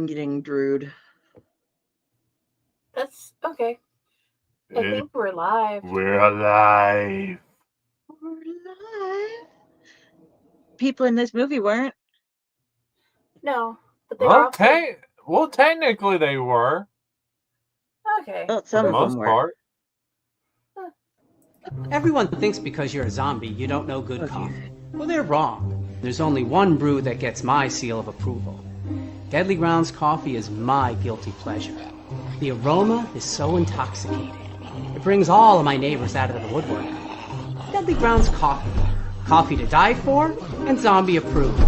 I'm getting druid. That's okay. I think we're live. We're alive. We're alive. People in this movie weren't. No, but they were Well, technically they were. Okay. Well, For some the of most them were. part. Everyone thinks because you're a zombie, you don't know good coffee. Well, they're wrong. There's only one brew that gets my seal of approval. Deadly Grounds coffee is my guilty pleasure. The aroma is so intoxicating. It brings all of my neighbors out of the woodwork. Deadly Grounds coffee. Coffee to die for and zombie approved.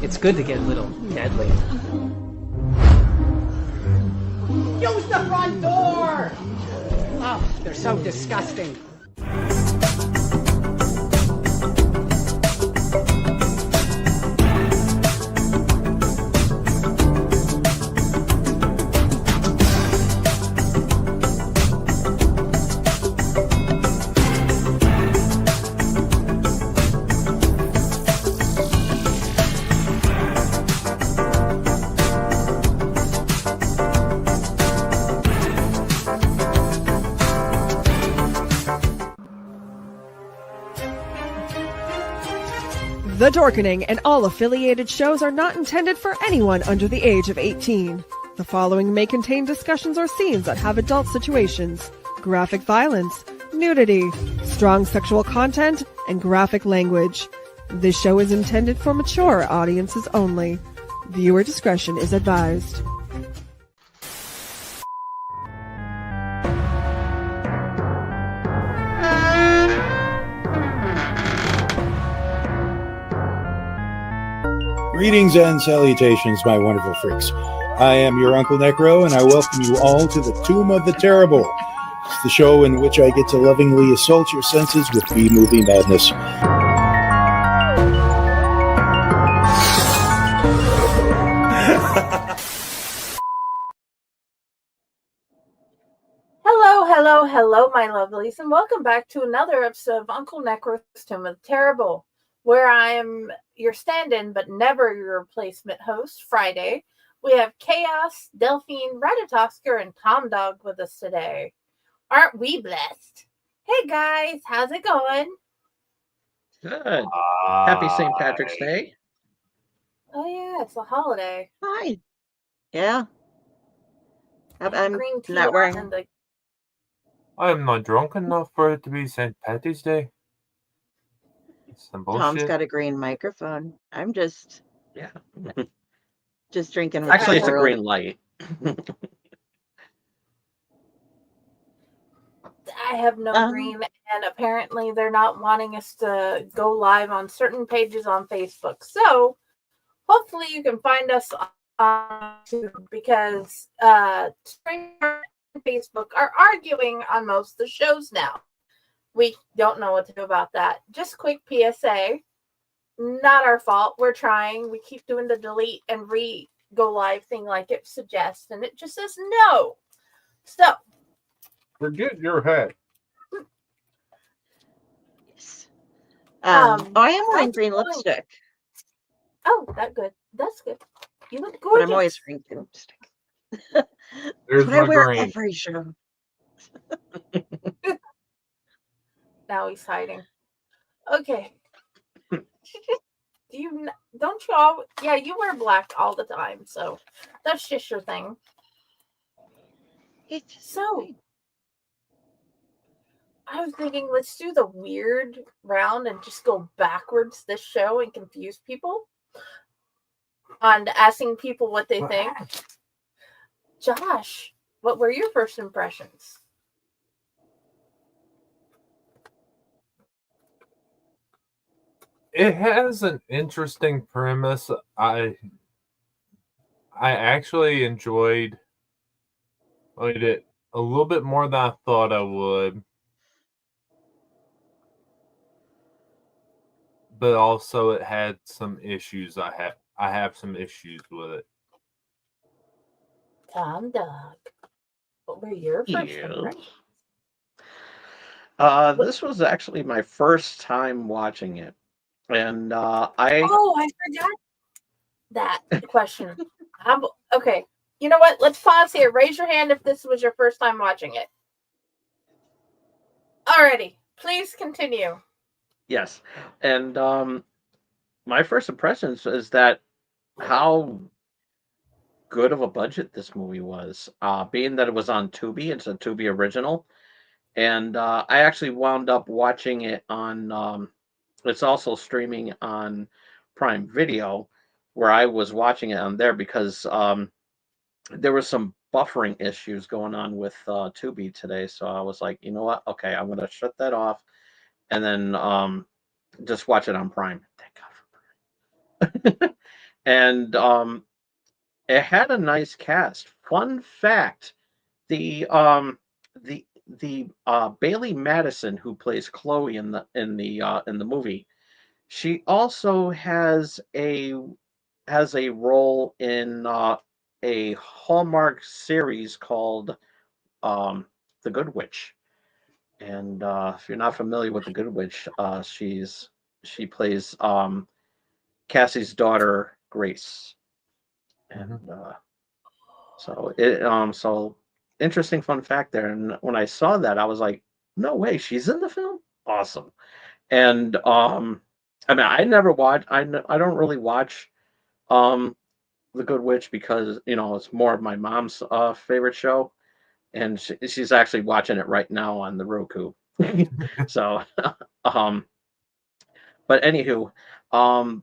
It's good to get a little deadly. Use the front door! Oh, they're so disgusting. The Dorkening and all affiliated shows are not intended for anyone under the age of 18. The following may contain discussions or scenes that have adult situations, graphic violence, nudity, strong sexual content, and graphic language. This show is intended for mature audiences only. Viewer discretion is advised. Greetings and salutations, my wonderful freaks. I am your Uncle NecRo, and I welcome you all to the Tomb of the Terrible. It's the show in which I get to lovingly assault your senses with B-movie madness. Hello, my lovelies, and welcome back to another episode of Uncle NecRo's Tomb of the Terrible, where I am your stand-in but never your replacement host, Friday. We have Chaos, Delphine, Ratatosker, and Tom Dog with us today. Aren't we blessed? Hey guys, how's it going? Good. Happy St. Patrick's Day. Oh yeah, it's a holiday. Hi. Yeah. I'm Green tea not wearing... and the... I am not drunk enough for it to be St. Patty's Day. Some bullshit. Tom's got a green microphone. I'm just... Yeah. just drinking. Actually, it's a green light. I have no green, and apparently they're not wanting us to go live on certain pages on Facebook. So hopefully you can find us on YouTube, because Spring and Facebook are arguing on most of the shows now. We don't know what to do about that. Just quick PSA. Not our fault. We're trying. We keep doing the delete and go live thing like it suggests, and it just says no. So forget your hat. Yes. I am wearing green lipstick. Oh, that's good. That's good. You look gorgeous. But I'm always wearing green lipstick. There's but I wear green. every show. Now he's hiding. Okay. Don't you all? Yeah, you wear black all the time, so that's just your thing. So I was thinking, let's do the weird round and just go backwards this show and confuse people on asking people what they think. Josh, what were your first impressions? It has an interesting premise. I actually enjoyed it a little bit more than I thought I would. But also it had some issues. I have some issues with it. Tom Dog, what were your first impressions? This was actually my first time watching it. And I forgot that question. Okay. You know what? Let's pause here. Raise your hand if this was your first time watching it. Alrighty. Please continue. Yes. And my first impressions is that how good of a budget this movie was. Being that it was on Tubi, it's a Tubi original. And I actually wound up watching it on, it's also streaming on Prime Video, where I was watching it on there because there was some buffering issues going on with Tubi today. So I was like, you know what? Okay, I'm going to shut that off and then just watch it on Prime. Thank God for Prime. And it had a nice cast. Fun fact: the Bailey Madison, who plays Chloe in the movie, she also has a role in a Hallmark series called The Good Witch. And if you're not familiar with The Good Witch, she plays Cassie's daughter Grace. And so interesting fun fact there. And when I saw that, I was like, no way, she's in the film? Awesome. And I mean, I don't really watch The Good Witch because, it's more of my mom's favorite show, and she's actually watching it right now on the Roku. So um but anywho, um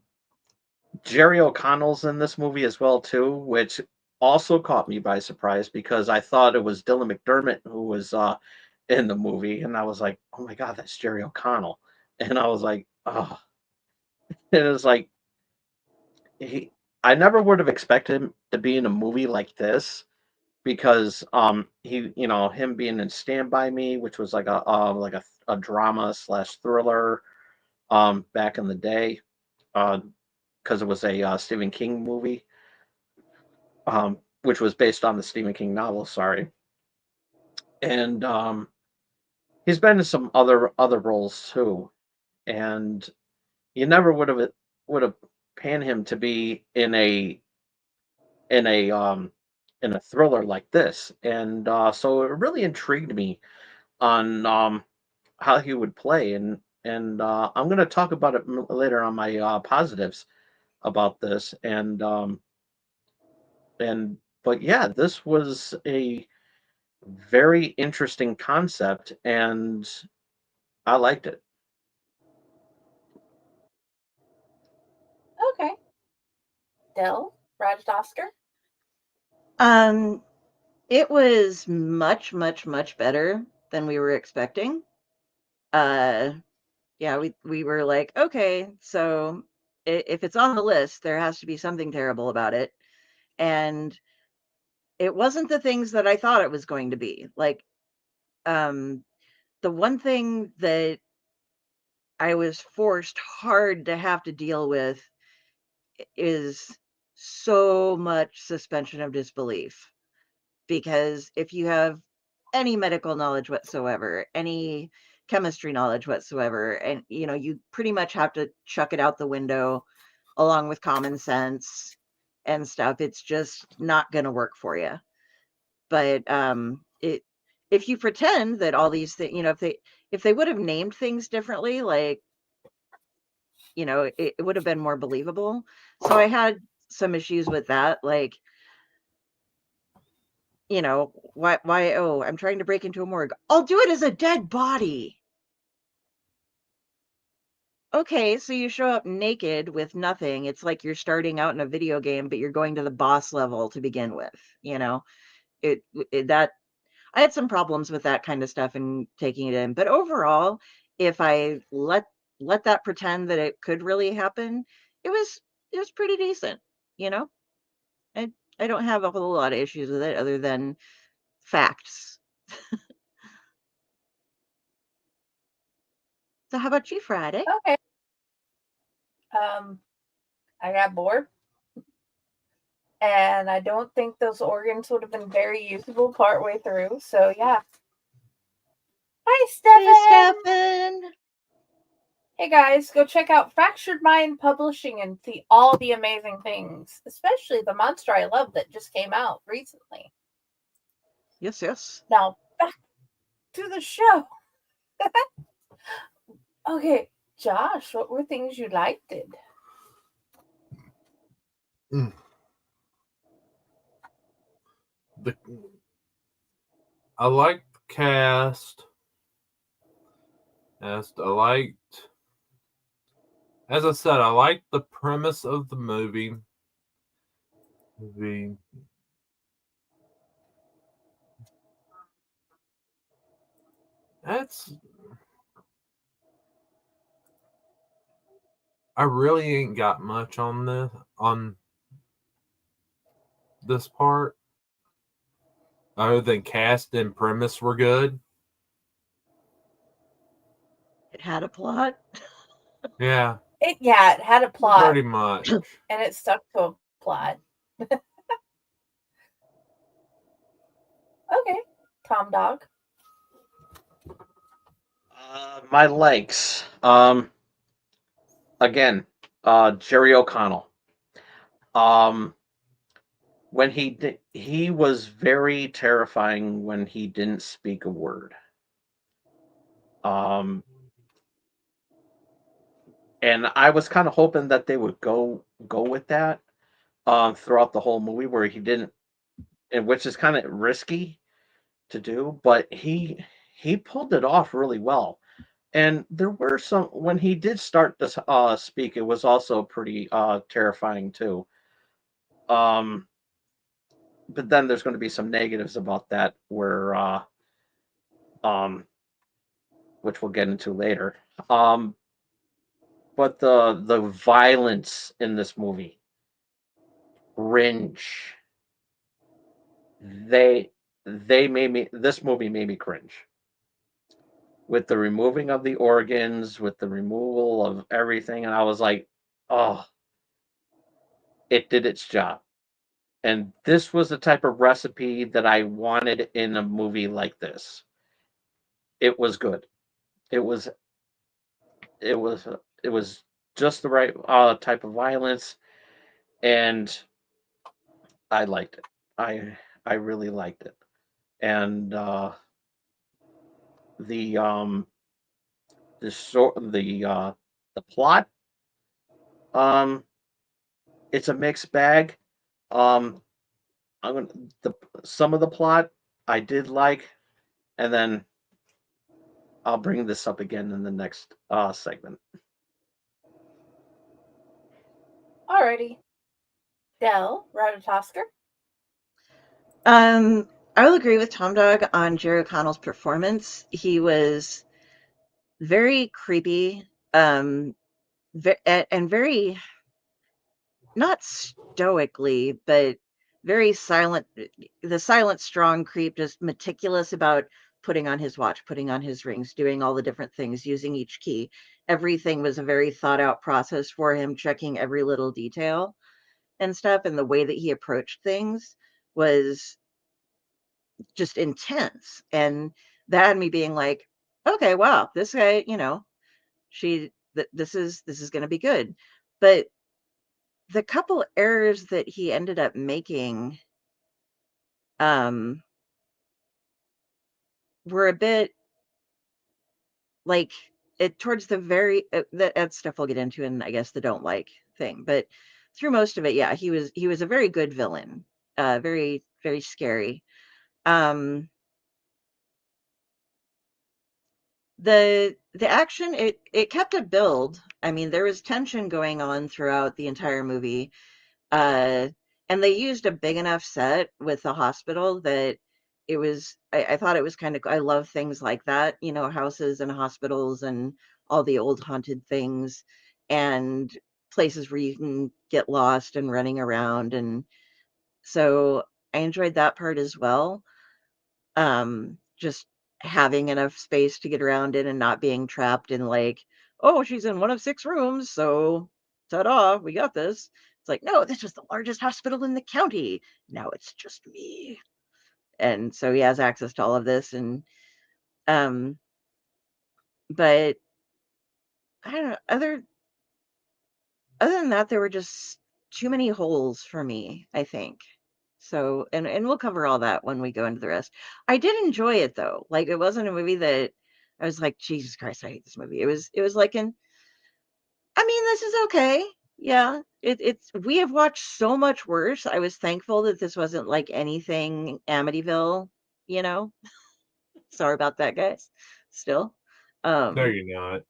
Jerry O'Connell's in this movie as well too, which also caught me by surprise because I thought it was Dylan McDermott who was in the movie, and I was like, oh my god, that's Jerry O'Connell. And I was like, oh. And it was like he I never would have expected him to be in a movie like this because him being in Stand By Me, which was like a drama slash thriller back in the day, because it was a Stephen King movie, which was based on the Stephen King novel. Sorry. And he's been in some other roles too, and you never would have panned him to be in a um in a thriller like this. And so it really intrigued me on how he would play. And I'm going to talk about it later on my positives about this. And but yeah, this was a very interesting concept, and I liked it. Okay. Del, Raj Oscar. It was much, much, much better than we were expecting. Yeah, we were like, okay, so if it's on the list, there has to be something terrible about it. And it wasn't the things that I thought it was going to be. Like, the one thing that I was forced hard to have to deal with is so much suspension of disbelief. Because if you have any medical knowledge whatsoever, any chemistry knowledge whatsoever, and you pretty much have to chuck it out the window along with common sense and stuff. It's just not going to work for you. But if you pretend that all these things, if they would have named things differently, like, it would have been more believable. So I had some issues with that, like, why, oh, I'm trying to break into a morgue. I'll do it as a dead body. Okay, so you show up naked with nothing. It's like you're starting out in a video game, but you're going to the boss level to begin with. That I had some problems with that kind of stuff and taking it in. But overall, if I let that pretend that it could really happen, it was pretty decent. I I don't have a whole lot of issues with it other than facts. So how about you, Friday? Okay. I got bored. And I don't think those organs would have been very usable partway through. So yeah. Hi, Stefan. Hey, Stefan. Hey guys, go check out Fractured Mind Publishing and see all the amazing things, especially the Monster I Love that just came out recently. Yes, yes. Now, back to the show. Okay, Josh, what were things you liked it? I liked the cast. As I said, I liked the premise of the movie. I really ain't got much on this part, other than cast and premise were good. It had a plot. Yeah. It had a plot. Pretty much. And it stuck to a plot. Okay. Tom Dog. My likes. Again, Jerry O'Connell. When he was very terrifying when he didn't speak a word. And I was kind of hoping that they would go with that throughout the whole movie, where he didn't, and which is kind of risky to do, but he pulled it off really well. And there were some, when he did start to speak, it was also pretty terrifying too. But then there's going to be some negatives about that, where which we'll get into later. But the violence in this movie, cringe. They made me. This movie made me cringe. With the removing of the organs, with the removal of everything, and I was like, oh, it did its job. And this was the type of recipe that I wanted in a movie like this. It was good. It was it was it was just the right type of violence, and I liked it. I really liked it. And the the plot, um it's a mixed bag. um I'm gonna the some of the plot I did like, and then I'll bring this up again in the next segment. Alrighty. Del Ratatosker. I will agree with Tom Dog on Jerry O'Connell's performance. He was very creepy, and very, not stoically, but very silent. The silent, strong creep, just meticulous about putting on his watch, putting on his rings, doing all the different things, using each key. Everything was a very thought out process for him, checking every little detail and stuff. And the way that he approached things was just intense. And that had me being like, okay, wow, this guy, this is going to be good. But the couple errors that he ended up making were a bit like, it towards the very that stuff we'll get into in, I guess, the don't like thing. But through most of it, yeah, he was a very good villain, very, very scary. The action, it kept a build. I mean, there was tension going on throughout the entire movie. Uh, and they used a big enough set with the hospital that I thought it was kind of, I love things like that, houses and hospitals and all the old haunted things and places where you can get lost and running around. And so I enjoyed that part as well. Just having enough space to get around in and not being trapped in, like, oh, she's in one of 6 rooms, so ta-da, we got this. It's like, no, this was the largest hospital in the county. Now it's just me. And so he has access to all of this. And but I don't know. Other than that, there were just too many holes for me, I think. So, and we'll cover all that when we go into the rest. I did enjoy it though. Like it wasn't a movie that I was like, Jesus Christ, I hate this movie. It was like I mean, this is okay. Yeah. It's we have watched so much worse. I was thankful that this wasn't like anything Amityville, you know. Sorry about that, guys. Still. No, Um, you're not.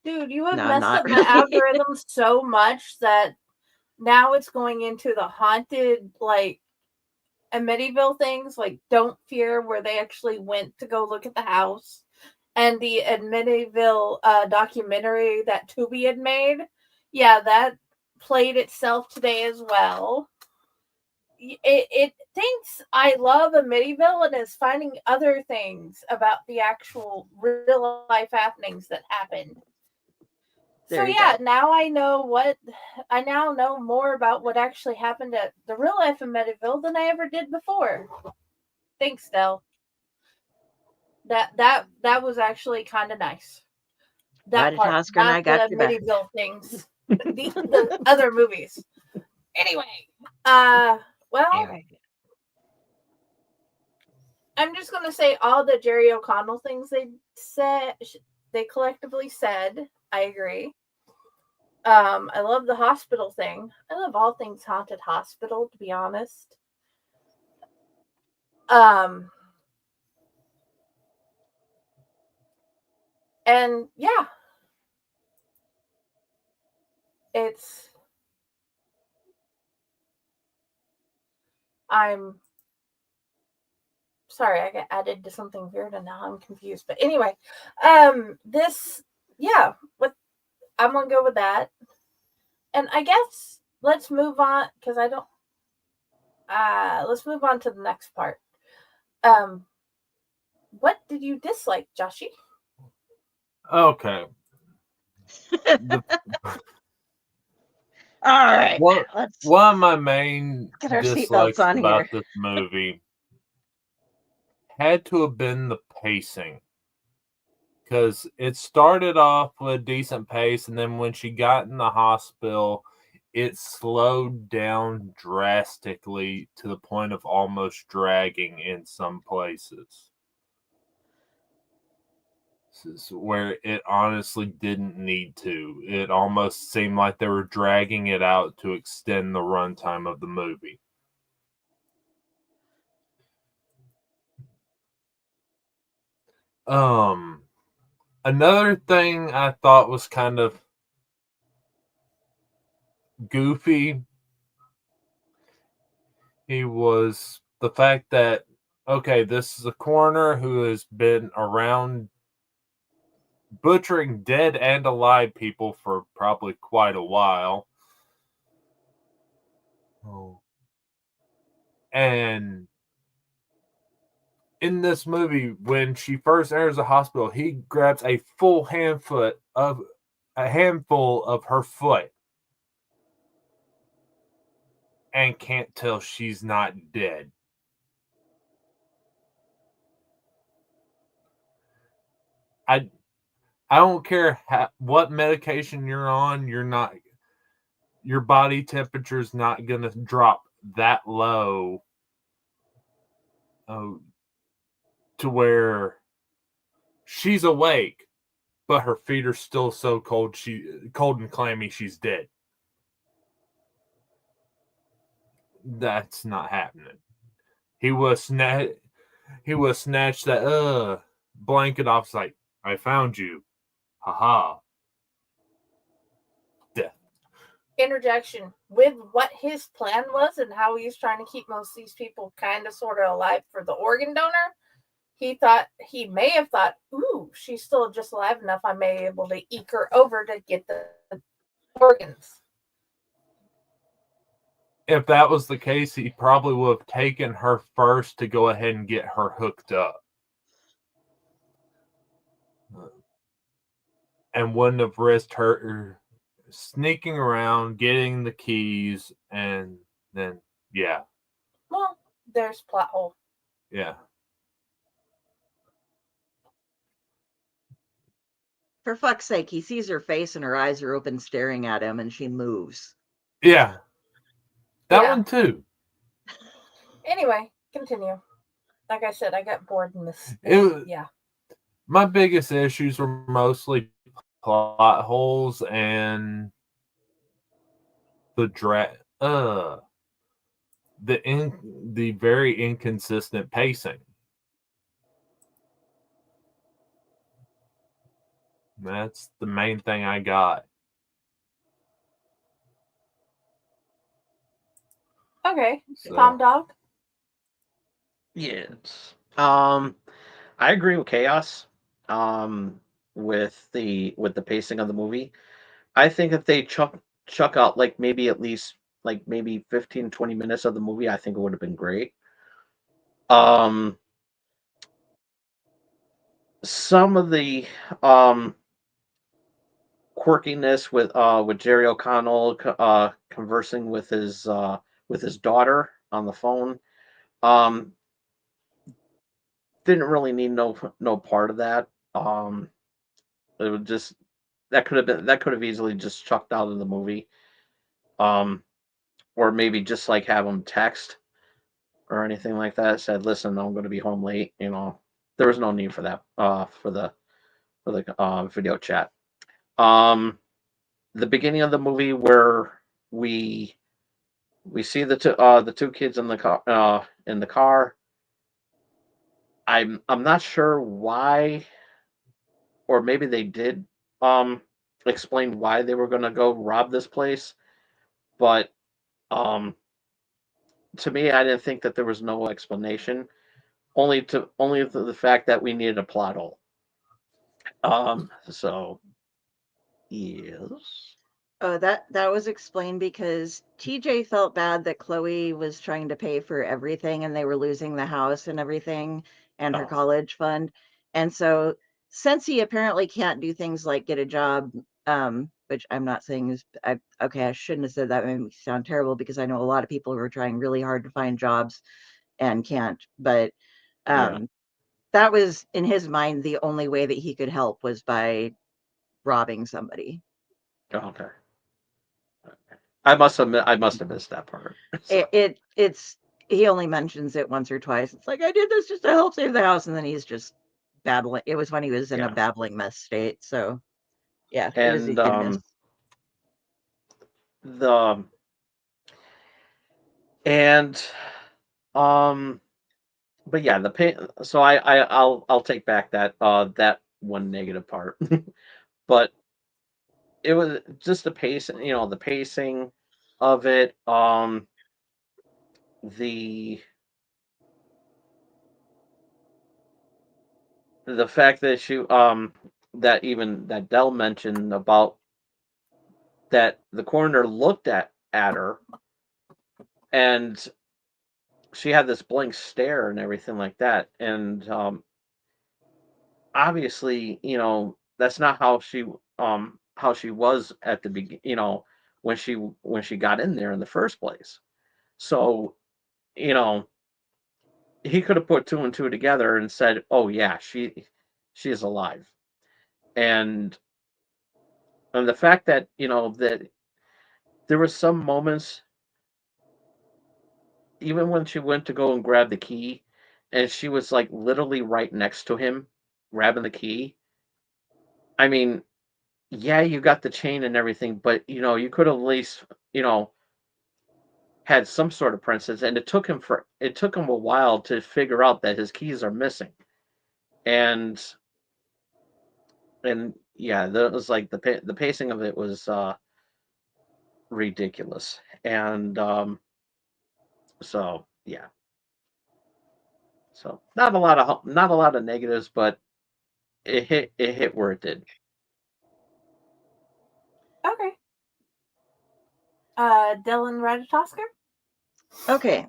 Dude, you have no, I'm messed not up my really. algorithm so much that now it's going into the haunted, like, Amityville things, like Don't Fear, where they actually went to go look at the house, and the Amityville documentary that Tubi had made. Yeah, that played itself today as well. It thinks I love Amityville and is finding other things about the actual real life happenings that happened. So There you yeah, go. now I now know more about what actually happened at the real life of Amityville than I ever did before. Thanks, Del. That was actually kind of nice. That Glad part, Tasker and not I got the you back. Amityville things, the other movies. Anyway, well, Anyway. I'm just gonna say all the Jerry O'Connell things they collectively said. I agree. I love the hospital thing. I love all things haunted hospital, to be honest. Um, and yeah, it's I'm sorry, I got added to something weird and now I'm confused. But anyway, this yeah, what I'm gonna go with that. And I guess let's move on because I don't let's move on to the next part. Um what did you dislike, Joshy? Okay. The, All right, let's one of my main get our seatbelts dislikes on about here. this movie had to have been the pacing. Because it started off with a decent pace, and then when she got in the hospital, it slowed down drastically to the point of almost dragging in some places. Where it honestly didn't need to. It almost seemed like they were dragging it out to extend the runtime of the movie. Another thing I thought was kind of goofy, he was the fact that, okay, this is a coroner who has been around butchering dead and alive people for probably quite a while. Oh. And in this movie, when she first enters the hospital, he grabs a handful of her foot and can't tell she's not dead. I don't care what medication you're on, your body temperature is not going to drop that low to where she's awake, but her feet are still so cold, cold and clammy, she's dead. That's not happening. He was snatched that blanket off. Like, I found you, haha. Death. Interjection with what his plan was and how he's trying to keep most of these people kind of sort of alive for the organ donor. He may have thought, ooh, she's still just alive enough. I may be able to eke her over to get the organs. If that was the case, he probably would have taken her first to go ahead and get her hooked up. And wouldn't have risked her sneaking around, getting the keys, and then, yeah. Well, there's plot hole. Yeah. For fuck's sake, he sees her face and her eyes are open staring at him and she moves. Yeah. That Yeah. one too. Anyway, continue. Like I said, I got bored in this. Yeah. My biggest issues were mostly plot holes and the the very inconsistent pacing. That's the main thing I got. Okay. So, Tom Dog? Yes. I agree with Chaos. With the pacing of the movie. I think if they chuck out like maybe at least like maybe 15, 20 minutes of the movie, I think it would have been great. Um some of the um quirkiness with Jerry O'Connell conversing with his daughter on the phone. Um didn't really need no part of that. It would just that could have easily just chucked out of the movie. Um or maybe just like have him text or anything like that. Said, "Listen, I'm going to be home late." There was no need for that. For the video chat. Um, the beginning of the movie where we we see the two kids in the car I'm not sure why, or maybe they did um explain why they were going to go rob this place, but um to me, I didn't think that there was no explanation. Only the fact that we needed a plot hole. So yes. Oh, that was explained because TJ felt bad that Chloe was trying to pay for everything and they were losing the house and everything and her Oh, college fund. And so since he apparently can't do things like get a job, which I'm not saying is okay, I shouldn't have said that, it made me sound terrible because I know a lot of people who are trying really hard to find jobs and can't. But yeah. um that was in his mind the only way that he could help was by robbing somebody. Okay. I must have missed that part. So It's he only mentions it once or twice. It's like I did this just to help save the house, and then he's just babbling. It was when he was in a yeah. babbling mess state. So yeah, it was a And hit and miss. the and but yeah, the pay so I'll take back that one negative part. But it was just the pacing of it, the the fact that that Dell mentioned about that the coroner looked at her and she had this blank stare and everything like that, and obviously that's not how she was at the begin when she got in there in the first place. So you know he could have put two and two together and said, oh yeah, she is alive. And and the fact that that there were some moments, even when she went to go and grab the key, and she was like literally right next to him, grabbing the key. I mean, yeah, you got the chain and everything, but you could have at least had some sort of princess. And it took him a while to figure out that his keys are missing. And and yeah, that was like the pacing of it was ridiculous. And so yeah, so not a lot of negatives, but it hit where it did. Okay. Dylan Radatosker? Okay,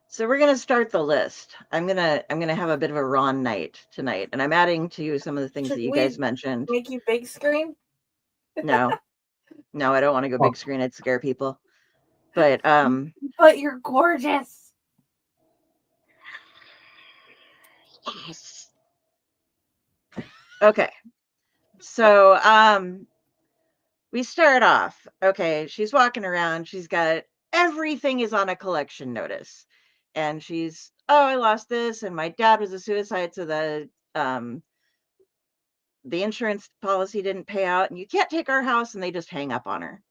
so we're gonna start the list. I'm gonna have a bit of a Ron night tonight, and I'm adding to some of the things Should that you we guys mentioned. make you big screen? No, no, I don't want to go big screen. It'd scare people. But But you're gorgeous. yes. Okay. So, we start off, okay, she's walking around, she's got everything is on a collection notice. And she's, oh, I lost this, and my dad was a suicide, so the insurance policy didn't pay out, and you can't take our house, and they just hang up on her.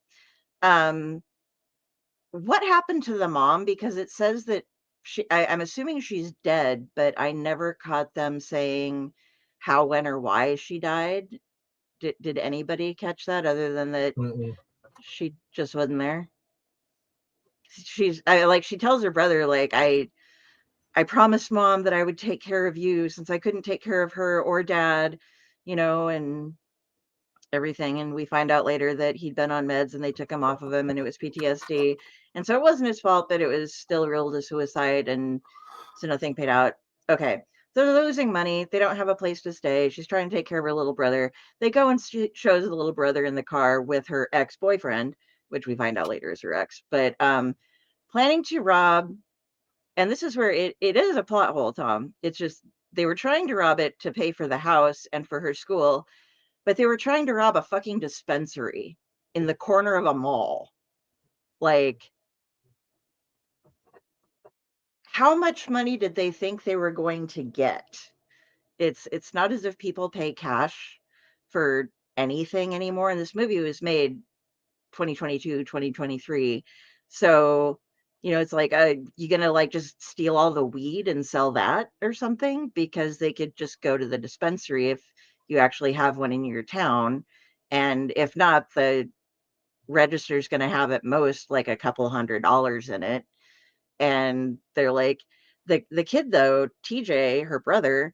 What happened to the mom? Because it says that I'm assuming she's dead, but I never caught them saying how, when, or why she died. Did anybody catch that other than that she just wasn't there? She tells her brother, like, I promised mom that I would take care of you since I couldn't take care of her or dad, and everything. And we find out later that he'd been on meds and they took him off of him and it was PTSD. And so it wasn't his fault, but it was still ruled a suicide. And so nothing paid out. Okay. So they're losing money. They don't have a place to stay. She's trying to take care of her little brother. They go and shows the little brother in the car with her ex-boyfriend, which we find out later is her ex, but planning to rob. And this is where it is a plot hole, Tom. It's just they were trying to rob it to pay for the house and for her school, but they were trying to rob a fucking dispensary in the corner of a mall. Like, how much money did they think they were going to get? It's not as if people pay cash for anything anymore. And this movie was made 2022, 2023. So, it's like, you gonna like just steal all the weed and sell that or something? Because they could just go to the dispensary if you actually have one in your town. And if not, the register's going to have at most like a couple $100 in it. And they're like, the kid though, TJ, her brother,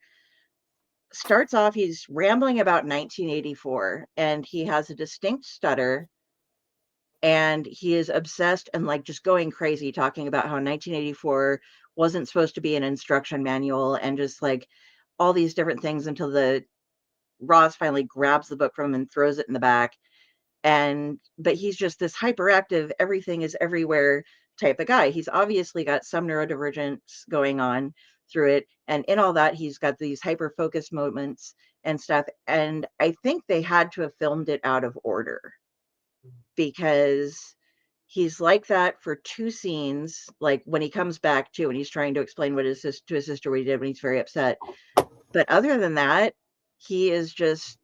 starts off, he's rambling about 1984 and he has a distinct stutter and he is obsessed and like just going crazy talking about how 1984 wasn't supposed to be an instruction manual and just like all these different things until the Roz finally grabs the book from him and throws it in the back. But he's just this hyperactive, everything is everywhere type of guy. He's obviously got some neurodivergence going on through it. And in all that, he's got these hyper focused moments and stuff. And I think they had to have filmed it out of order because he's like that for two scenes, like when he comes back to and he's trying to explain to his sister what he did when he's very upset. But other than that, he is just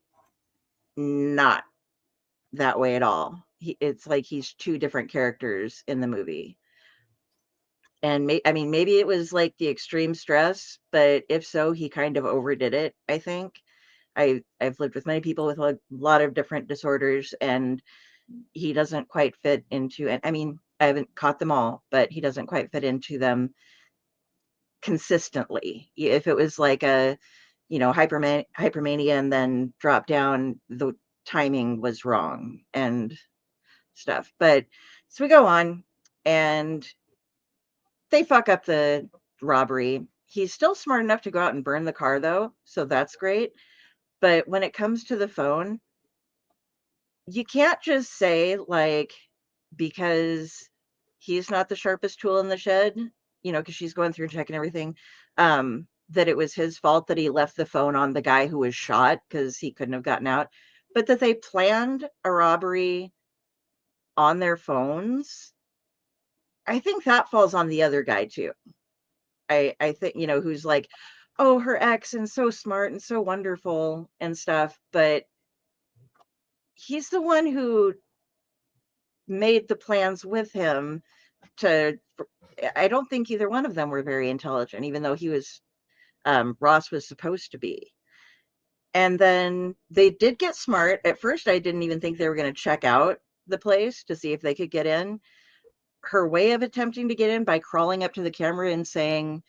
not that way at all. It's like he's two different characters in the movie. And maybe it was like the extreme stress, but if so, he kind of overdid it, I think. I've lived with many people with a lot of different disorders, and he doesn't quite fit into it. I haven't caught them all, but he doesn't quite fit into them consistently. If it was like a, hypermania and then drop down, the timing was wrong and stuff. But so we go on and they fuck up the robbery. He's still smart enough to go out and burn the car though, so that's great. But when it comes to the phone, you can't just say like, because he's not the sharpest tool in the shed, because she's going through and checking everything, that it was his fault that he left the phone on the guy who was shot because he couldn't have gotten out, but that they planned a robbery on their phones. I think that falls on the other guy too. I think, who's like, oh, her ex and so smart and so wonderful and stuff, but he's the one who made the plans with him I don't think either one of them were very intelligent, even though Ross was supposed to be. And then they did get smart. At first, I didn't even think they were going to check out the place to see if they could get in. Her way of attempting to get in by crawling up to the camera and saying,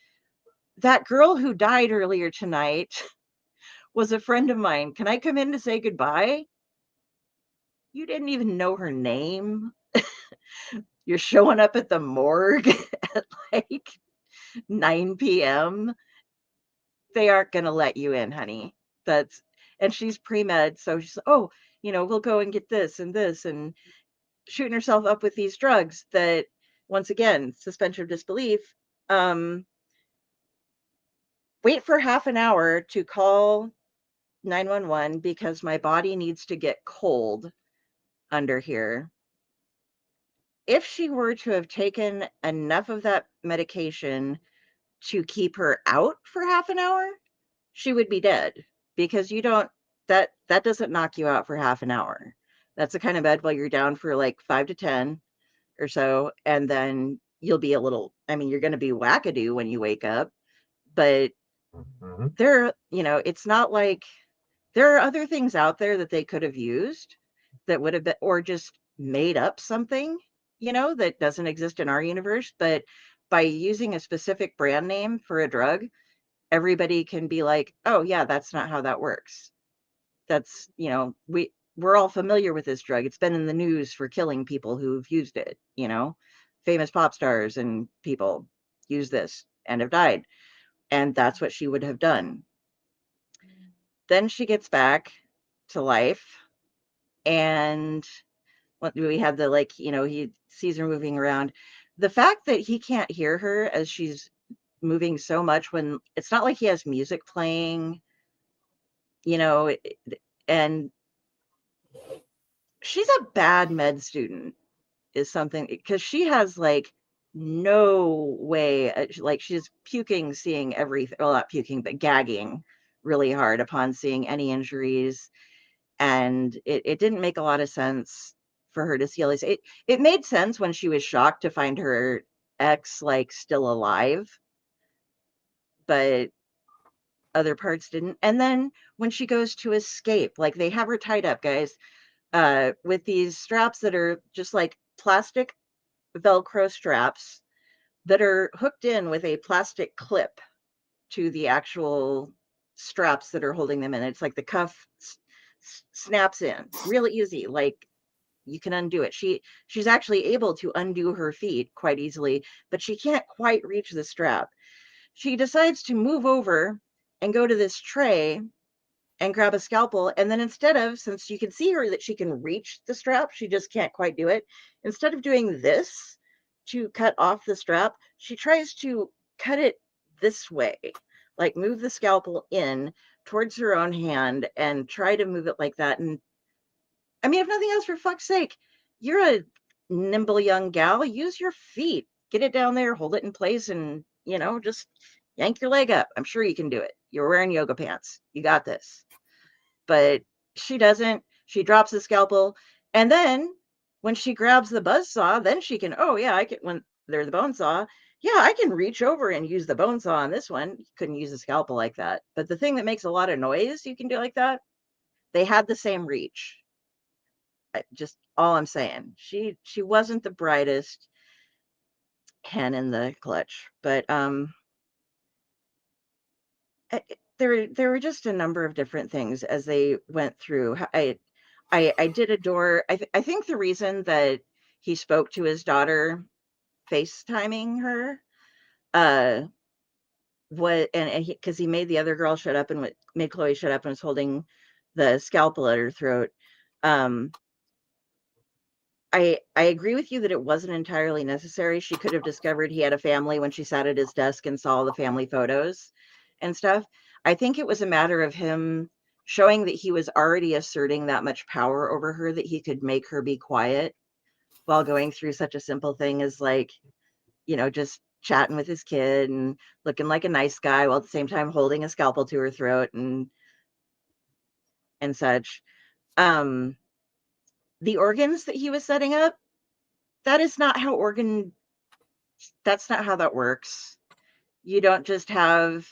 that girl who died earlier tonight was a friend of mine. Can I come in to say goodbye? You didn't even know her name. You're showing up at the morgue at like 9 p.m. They aren't going to let you in, honey. And she's pre-med. So she's, oh, we'll go and get this and shooting herself up with these drugs that, once again, suspension of disbelief. Wait for half an hour to call 911 because my body needs to get cold under here. If she were to have taken enough of that medication to keep her out for half an hour, she would be dead, because you don't that doesn't knock you out for half an hour. That's the kind of bed while you're down for like 5 to 10 or so, and then you'll be a little, I mean, you're going to be wackadoo when you wake up, but it's not like there are other things out there that they could have used that would have been, or just made up something, that doesn't exist in our universe. But by using a specific brand name for a drug, everybody can be like, oh yeah, that's not how that works. That's, we're all familiar with this drug. It's been in the news for killing people who've used it, famous pop stars and people use this and have died. And that's what she would have done. Then she gets back to life, and what we have the, like, he sees her moving around. The fact that he can't hear her as she's moving so much, when it's not like he has music playing, and she's a bad med student is something, because she has like no way, like she's puking, seeing everything, well, not puking, but gagging really hard upon seeing any injuries. And it didn't make a lot of sense for her to see all this. It made sense when she was shocked to find her ex like still alive, but other parts didn't. And then when she goes to escape, like, they have her tied up, guys, with these straps that are just like plastic Velcro straps that are hooked in with a plastic clip to the actual straps that are holding them in. It's like the cuff snaps in really easy, like you can undo it. She's actually able to undo her feet quite easily, but she can't quite reach the strap. She decides to move over and go to this tray and grab a scalpel, and then instead of, since you can see her that she can reach the strap, she just can't quite do it. Instead of doing this to cut off the strap, she tries to cut it this way, like move the scalpel in towards her own hand and try to move it like that. And I mean, if nothing else, for fuck's sake, you're a nimble young gal, use your feet, get it down there, hold it in place, and just yank your leg up. I'm sure you can do it. You're wearing yoga pants, you got this. But she doesn't. She drops the scalpel, and then when she grabs the buzz saw, then she can, oh yeah, I can, when they're the bone saw, yeah, I can reach over and use the bone saw on this one. You couldn't use a scalpel like that. But the thing that makes a lot of noise, you can do like that. They had the same reach. Just all I'm saying. She wasn't the brightest hen in the clutch, but there were just a number of different things as they went through. I did adore. I think the reason that he spoke to his daughter, FaceTiming her, what and because he made the other girl shut up and made Chloe shut up and was holding the scalpel at her throat. I agree with you that it wasn't entirely necessary. She could have discovered he had a family when she sat at his desk and saw the family photos and stuff. I think it was a matter of him showing that he was already asserting that much power over her, that he could make her be quiet while going through such a simple thing as, like, just chatting with his kid and looking like a nice guy while at the same time holding a scalpel to her throat and such. The organs that he was setting up, that's not how that works. You don't just have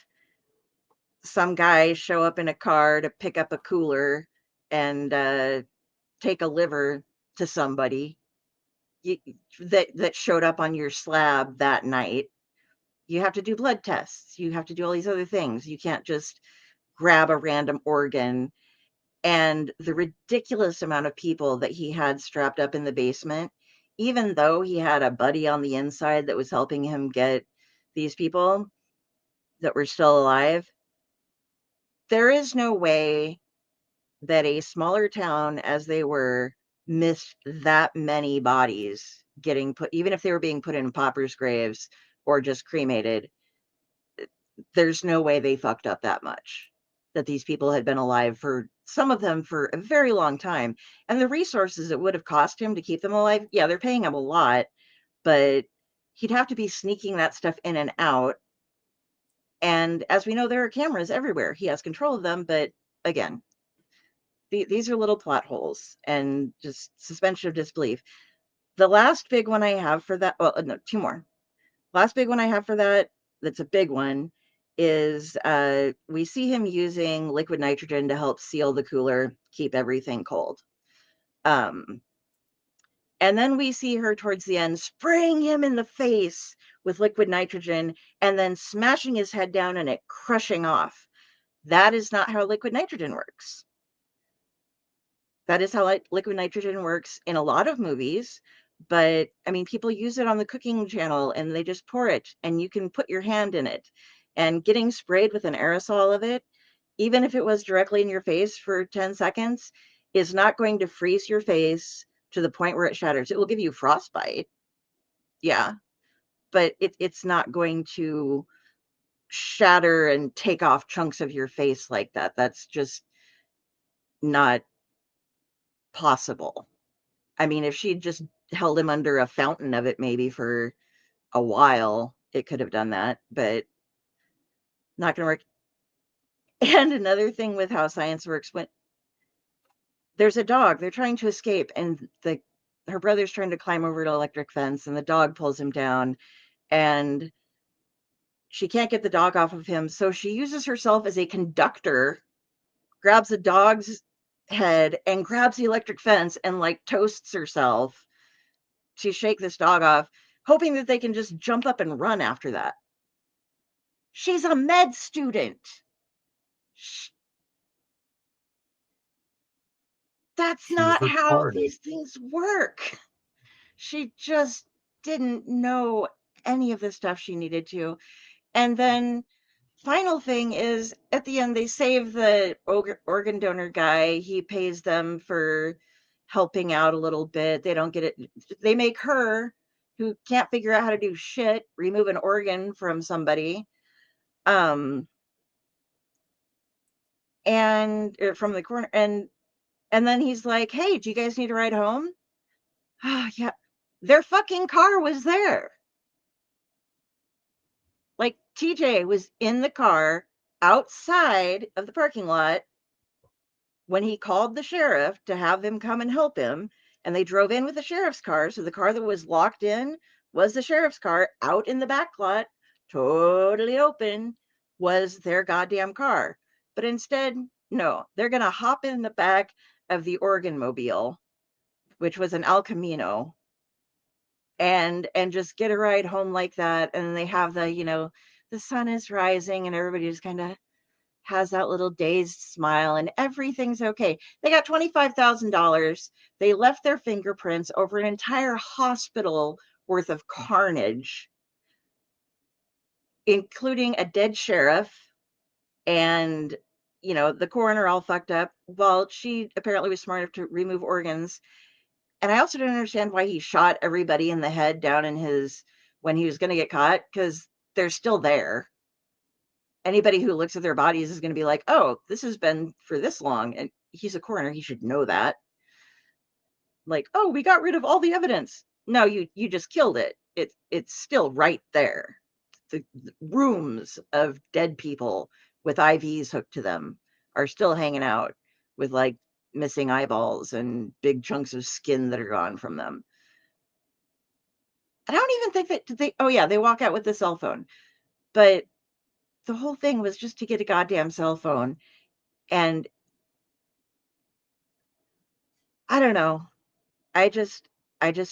some guy show up in a car to pick up a cooler and take a liver to somebody that showed up on your slab that night. You have to do blood tests. You have to do all these other things. You can't just grab a random organ. And the ridiculous amount of people that he had strapped up in the basement, even though he had a buddy on the inside that was helping him get these people that were still alive, there is no way that a smaller town as they were missed that many bodies getting put, even if they were being put in paupers' graves or just cremated. There's no way they fucked up that much. that these people had been alive for, some of them for a very long time. And the resources it would have cost him to keep them alive, yeah, they're paying him a lot, but he'd have to be sneaking that stuff in and out. And as we know, there are cameras everywhere. He has control of them, but again, these are little plot holes and just suspension of disbelief. The last big one I have for that, well, no, two more. Last big one I have for that, that's a big one, is we see him using liquid nitrogen to help seal the cooler, keep everything cold. And then we see her towards the end spraying him in the face with liquid nitrogen and then smashing his head down and it crushing off. That is not how liquid nitrogen works. That is how liquid nitrogen works in a lot of movies. But I mean, people use it on the cooking channel and they just pour it and you can put your hand in it. And getting sprayed with an aerosol of it, even if it was directly in your face for 10 seconds, is not going to freeze your face to the point where it shatters. It will give you frostbite. Yeah. But it's not going to shatter and take off chunks of your face like that. That's just not possible. I mean, if she'd just held him under a fountain of it maybe for a while, it could have done that, but not going to work. And another thing with how science works, when there's a dog, they're trying to escape, and her brother's trying to climb over an electric fence, and the dog pulls him down, and she can't get the dog off of him, so she uses herself as a conductor, grabs the dog's head, and grabs the electric fence, and like toasts herself to shake this dog off, hoping that they can just jump up and run after that. She's a med student. That's not how these things work. She just didn't know any of the stuff she needed to. And then final thing is, at the end, they save the organ donor guy. He pays them for helping out a little bit. They don't get it. They make her, who can't figure out how to do shit, remove an organ from somebody. And from the corner. And then he's like, hey, do you guys need a ride home? Yeah. Their fucking car was there. Like, TJ was in the car outside of the parking lot when he called the sheriff to have him come and help him. And they drove in with the sheriff's car. So the car that was locked in was the sheriff's car. Out in the back lot, totally open, was their goddamn car. But instead, no, they're going to hop in the back of the organ mobile, which was an El Camino, and just get a ride home like that. And they have the, the sun is rising and everybody just kind of has that little dazed smile and everything's okay. They got $25,000. They left their fingerprints over an entire hospital worth of carnage, including a dead sheriff and, the coroner all fucked up. Well, she apparently was smart enough to remove organs. And I also don't understand why he shot everybody in the head down in when he was going to get caught, because they're still there. Anybody who looks at their bodies is going to be like, oh, this has been for this long. And he's a coroner. He should know that. Like, oh, we got rid of all the evidence. No, you just killed it. It's still right there. The rooms of dead people with IVs hooked to them are still hanging out with like missing eyeballs and big chunks of skin that are gone from them. I don't even think they walk out with the cell phone, but the whole thing was just to get a goddamn cell phone. And I don't know. I just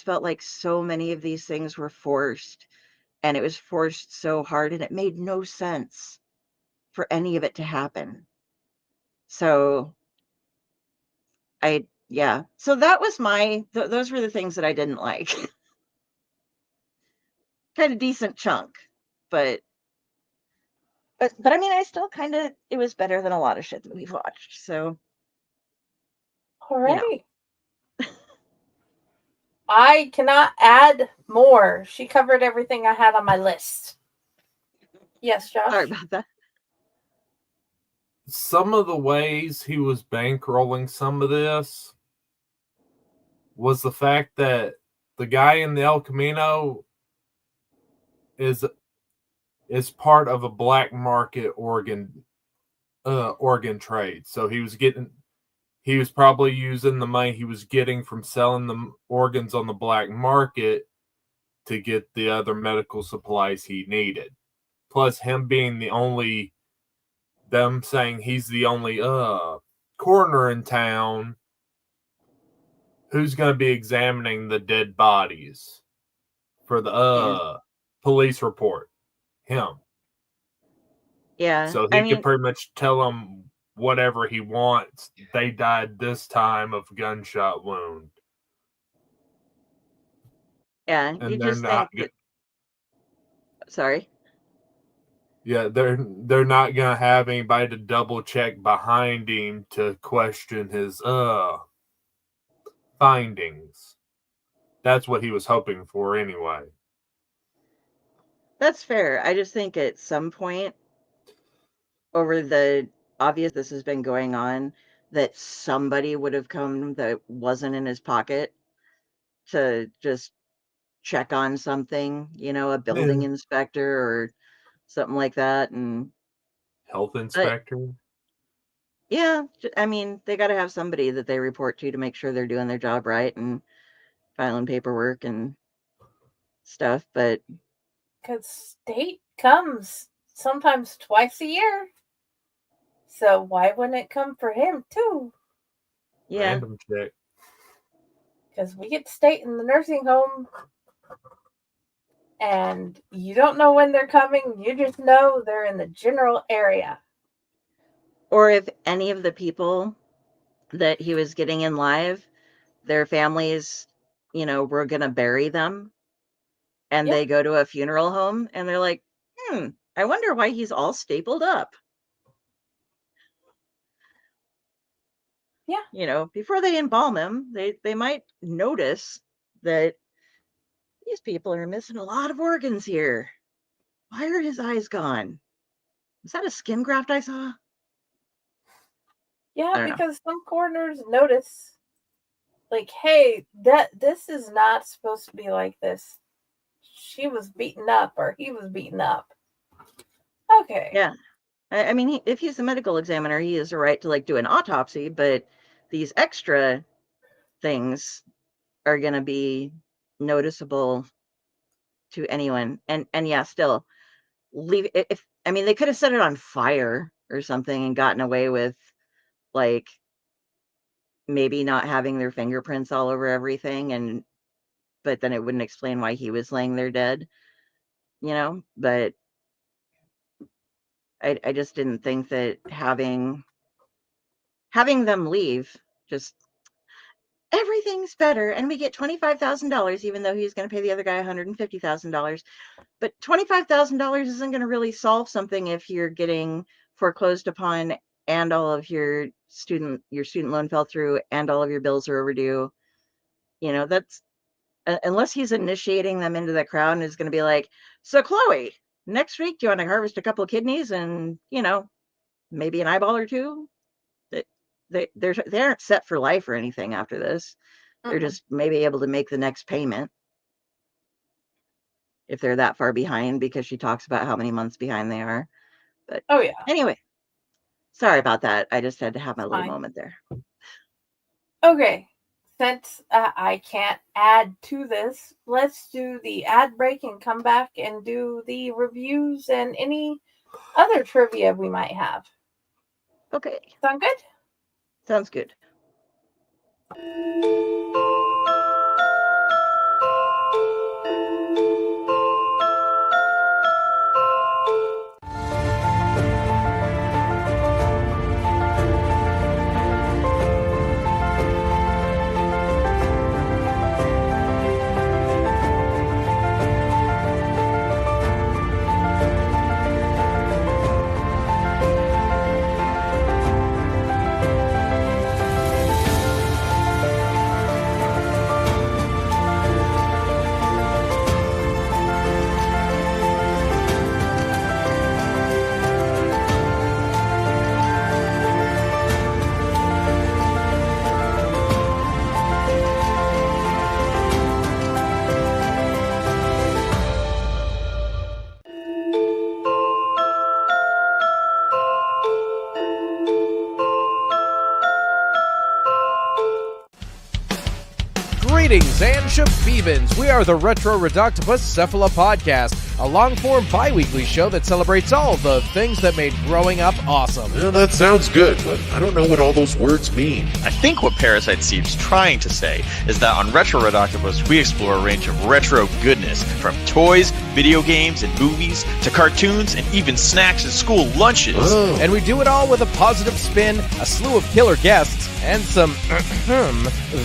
felt like so many of these things were forced, and it was forced so hard, and it made no sense for any of it to happen. So so that was those were the things that I didn't like. Kind of decent chunk, but I mean, I still it was better than a lot of shit that we've watched. So, all right. I cannot add more. She covered everything I had on my list. Yes, Josh? Sorry about that. some of the ways he was bankrolling some of this was the fact that the guy in the El Camino is part of a black market organ trade. So he was probably using the money he was getting from selling the organs on the black market to get the other medical supplies he needed. Plus him being them saying he's the only coroner in town who's going to be examining the dead bodies for the police report. Him. Yeah. So he could pretty much tell them whatever he wants. They died this time of gunshot wound. Yeah, And you they're just not think sorry. Yeah, they're not gonna have anybody to double check behind him to question his findings. That's what he was hoping for anyway. That's fair. I just think at some point over the obvious this has been going on, that somebody would have come that wasn't in his pocket to just check on something, a building inspector or something like that. And Health inspector. yeah, I mean, they got to have somebody that they report to make sure they're doing their job right and filing paperwork and stuff. But because state comes sometimes twice a year, so why wouldn't it come for him too? yeah, Random check. Because we get state in the nursing home, and you don't know when they're coming. You just know they're in the general area. or if any of the people that he was getting in live, their families, were going to bury them, and they go to a funeral home and they're like, I wonder why he's all stapled up. Yeah. Before they embalm him, they might notice that these people are missing a lot of organs here. Why are his eyes gone? Is that a skin graft I saw? Yeah, because some coroners notice, like, hey, this is not supposed to be like this. She was beaten up, or he was beaten up. Okay. Yeah. I mean, if he's a medical examiner, he has a right to do an autopsy, but these extra things are going to be noticeable to anyone. And yeah, still leave they could have set it on fire or something and gotten away with maybe not having their fingerprints all over everything, but then it wouldn't explain why he was laying there dead, but I just didn't think that having them leave, just everything's better and we get $25,000, even though he's going to pay the other guy $150,000. But $25,000 isn't going to really solve something if you're getting foreclosed upon and all of your student loan fell through and all of your bills are overdue. That's unless he's initiating them into the crowd and is going to be like, so Chloe, next week, do you want to harvest a couple of kidneys and, maybe an eyeball or two? They aren't set for life or anything after this. They're just maybe able to make the next payment if they're that far behind, because she talks about how many months behind they are. But anyway, sorry about that. I just had to have my little moment there. Okay. Since I can't add to this, let's do the ad break and come back and do the reviews and any other trivia we might have. Okay. Sound good? Sounds good. Greetings and shabibans. We are the Retro Reductibus Cephala Podcast, a long-form bi-weekly show that celebrates all the things that made growing up awesome. Well, that sounds good, but I don't know what all those words mean. I think what Parasite Steve's trying to say is that on Retro Reductibus, we explore a range of retro goodness, from toys, video games, and movies, to cartoons, and even snacks and school lunches. Oh. And we do it all with a positive spin, a slew of killer guests, and some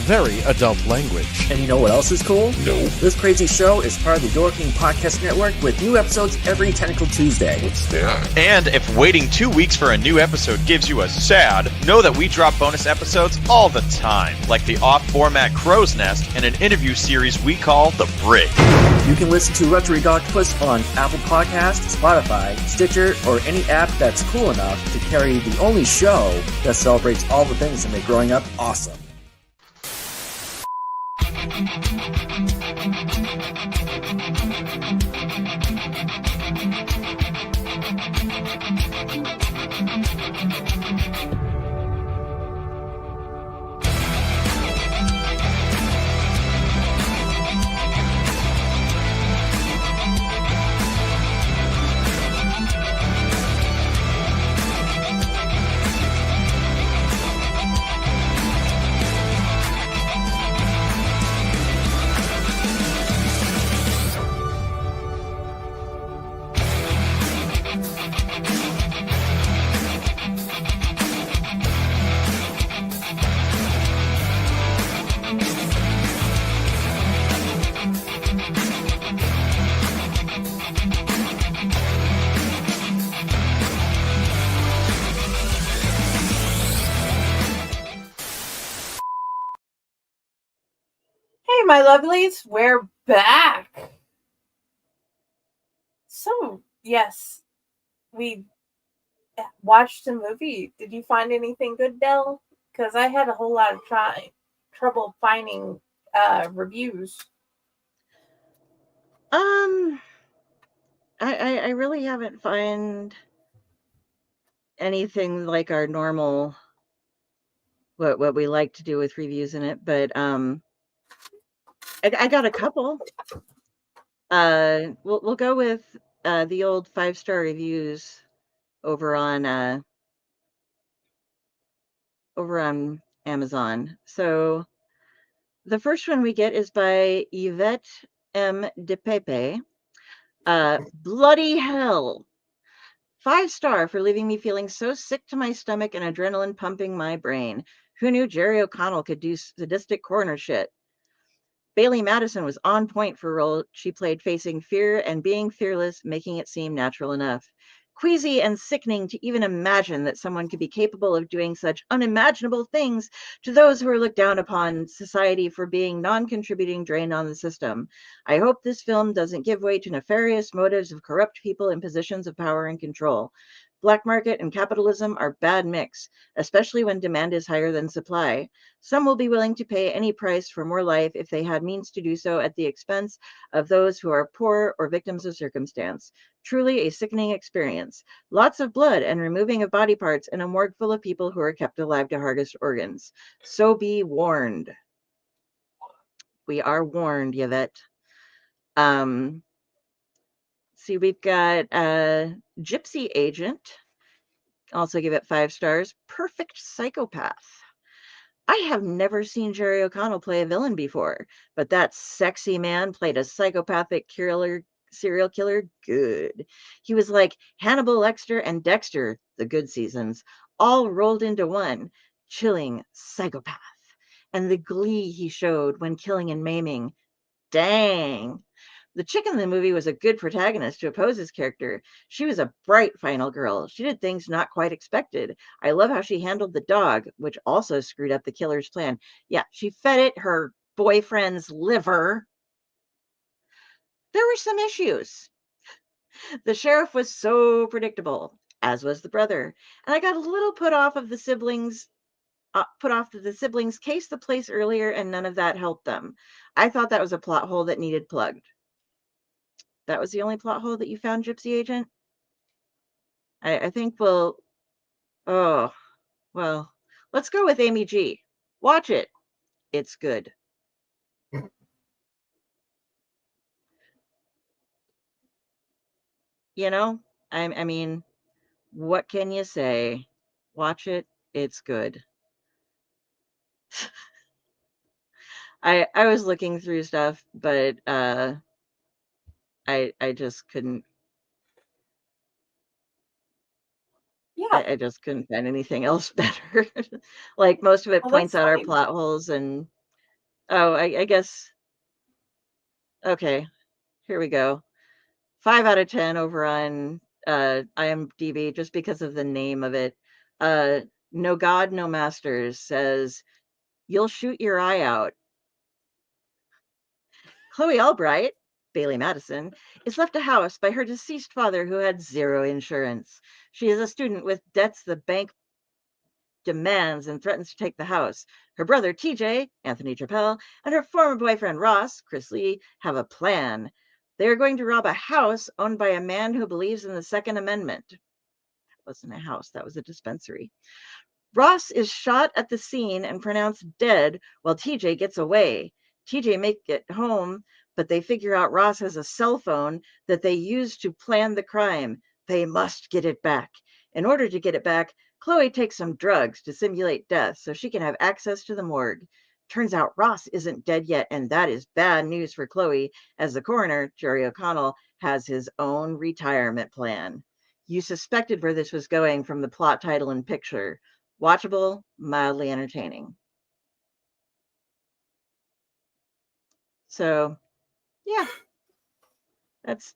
very adult language. And you know what else is cool? No. This crazy show is part of the Door King Podcast Network with new episodes every Tentacle Tuesday. What's that? And if waiting 2 weeks for a new episode gives you a sad, know that we drop bonus episodes all the time, like the off-format Crow's Nest and an interview series we call The Brick. You can listen to Retro Reductibus on Apple Podcasts, Spotify, Stitcher, or any app that's cool enough to carry the only show that celebrates all the things that make growing up awesome. Hey, my lovelies, we're back. So, yes, we watched a movie. Did you find anything good, Del? Because I had a whole lot of trouble finding reviews. I really haven't found anything like our normal what we like to do with reviews in it, but I got a couple. We'll go with the old 5-star reviews over on Amazon. So the first one we get is by Yvette M. De Pepe. Bloody hell. 5-star for leaving me feeling so sick to my stomach and adrenaline pumping my brain. Who knew Jerry O'Connell could do sadistic coroner shit? Bailey Madison was on point for a role she played, facing fear and being fearless, making it seem natural enough. Queasy and sickening to even imagine that someone could be capable of doing such unimaginable things to those who are looked down upon society for being non-contributing drain on the system. I hope this film doesn't give way to nefarious motives of corrupt people in positions of power and control. Black market and capitalism are bad mix, especially when demand is higher than supply. Some will be willing to pay any price for more life if they had means to do so at the expense of those who are poor or victims of circumstance. Truly a sickening experience. Lots of blood and removing of body parts in a morgue full of people who are kept alive to harvest organs. So be warned. We are warned, Yvette. See, we've got Gypsy Agent. Also give it 5 stars. Perfect psychopath. I have never seen Jerry O'Connell play a villain before, but that sexy man played a psychopathic serial killer good. He was like Hannibal Lecter and Dexter, the good seasons, all rolled into one. Chilling psychopath. And the glee he showed when killing and maiming. Dang. The chick in the movie was a good protagonist to oppose his character. She was a bright final girl. She did things not quite expected. I love how she handled the dog, which also screwed up the killer's plan. Yeah, she fed it her boyfriend's liver. There were some issues. The sheriff was so predictable, as was the brother. And I got a little put off the siblings' case the place earlier, and none of that helped them. I thought that was a plot hole that needed plugged. That was the only plot hole that you found, Gypsy Agent? I think let's go with Amy G. Watch it. It's good. you know, I mean, what can you say? Watch it. It's good. I was looking through stuff, but I just couldn't Yeah. I just couldn't find anything else better. Like most of it Well, points that's out our fine. plot holes and oh, I guess okay, here we go. 5 out of 10 over on IMDb just because of the name of it. Uh No God, No Masters says you'll shoot your eye out. Chloe Albright, Bailey Madison, is left a house by her deceased father who had zero insurance. She is a student with debts the bank demands and threatens to take the house. Her brother, TJ, Anthony Trappell, and her former boyfriend, Ross, Chris Lee, have a plan. They are going to rob a house owned by a man who believes in the Second Amendment. That wasn't a house, that was a dispensary. Ross is shot at the scene and pronounced dead while TJ gets away. TJ make it home, but they figure out Ross has a cell phone that they used to plan the crime. They must get it back. In order to get it back, Chloe takes some drugs to simulate death so she can have access to the morgue. Turns out Ross isn't dead yet, and that is bad news for Chloe, as the coroner, Jerry O'Connell, has his own retirement plan. You suspected where this was going from the plot title and picture. Watchable, mildly entertaining. So, yeah, that's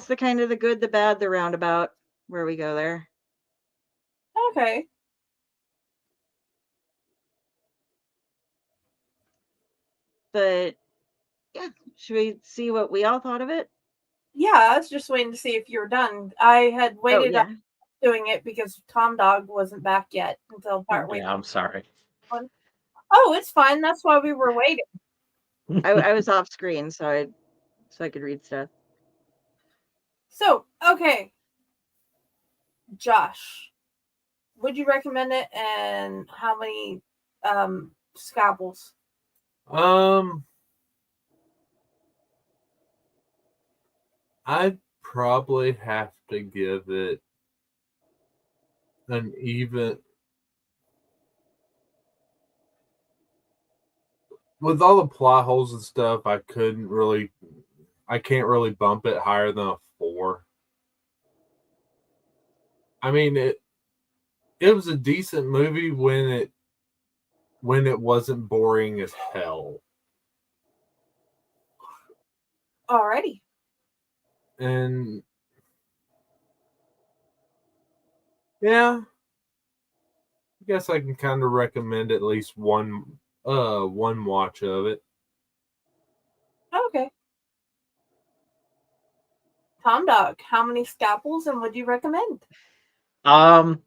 the kind of the good, the bad, the roundabout where we go there. Okay. But yeah, should we see what we all thought of it? Yeah, I was just waiting to see if you were done. I had waited yeah. on doing it because Tom Dog wasn't back yet until partway. Yeah, I'm sorry. Oh, it's fine. That's why we were waiting. I was off screen, so I could read stuff. So, okay. Josh, would you recommend it, and how many scalpels? I'd probably have to give it an even. With all the plot holes and stuff, I can't really bump it higher than a 4. I mean, it was a decent movie when it wasn't boring as hell. Alrighty. And yeah, I guess I can kind of recommend at least one watch of it. Okay. Tom Dog, how many scalpels, and would you recommend? I'm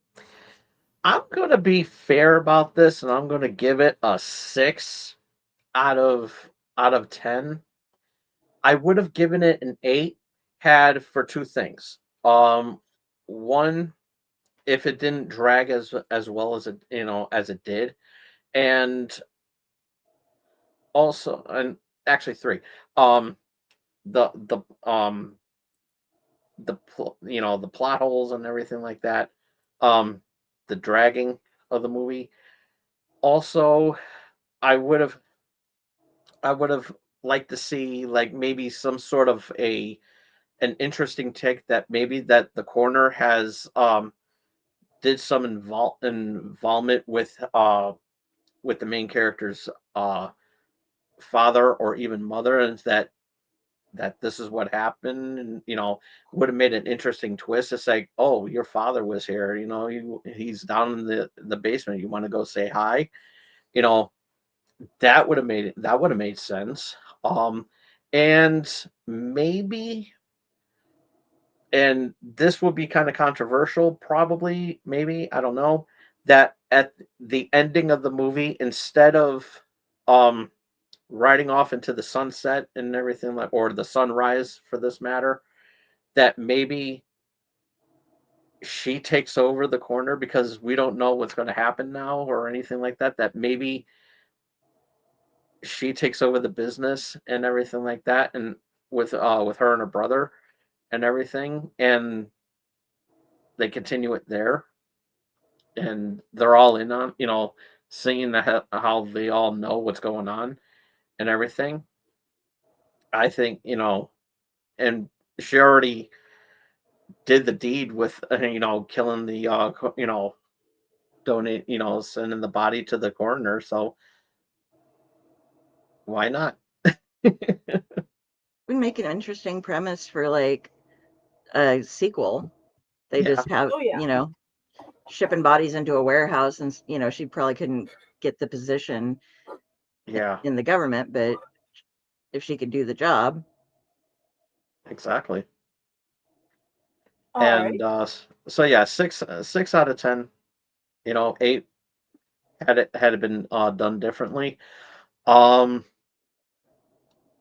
gonna be fair about this, and I'm gonna give it a 6 out of 10. I would have given it an 8 had for two things. One, if it didn't drag as well as as it did, and also, and actually 3. Um, the the plot holes and everything like that. Um, the dragging of the movie. Also, I would have I would have liked to see like maybe some sort of an interesting take that maybe that the coroner has did some involvement with the main character's father or even mother, and that this is what happened, and would have made an interesting twist. It's like, oh, your father was here, he's down in the basement, you want to go say hi, you know that would have made sense. And maybe, and this would be kind of controversial, probably, maybe, I don't know, that at the ending of the movie, instead of um riding off into the sunset and everything, like, or the sunrise for this matter, that maybe she takes over the corner, because we don't know what's going to happen now or anything like that, that maybe she takes over the business and everything like that, and with her and her brother, and everything, and they continue it there, and they're all in on, seeing how they all know what's going on and everything. I think, and she already did the deed with, killing the, donate, sending the body to the coroner. So why not? Would make an interesting premise for like a sequel. They Yeah. just have, Oh yeah. shipping bodies into a warehouse, and she probably couldn't get the position Yeah, in the government, but if she could do the job. exactly. All right. And so yeah, 6 out of 10. 8 had it been done differently. Um,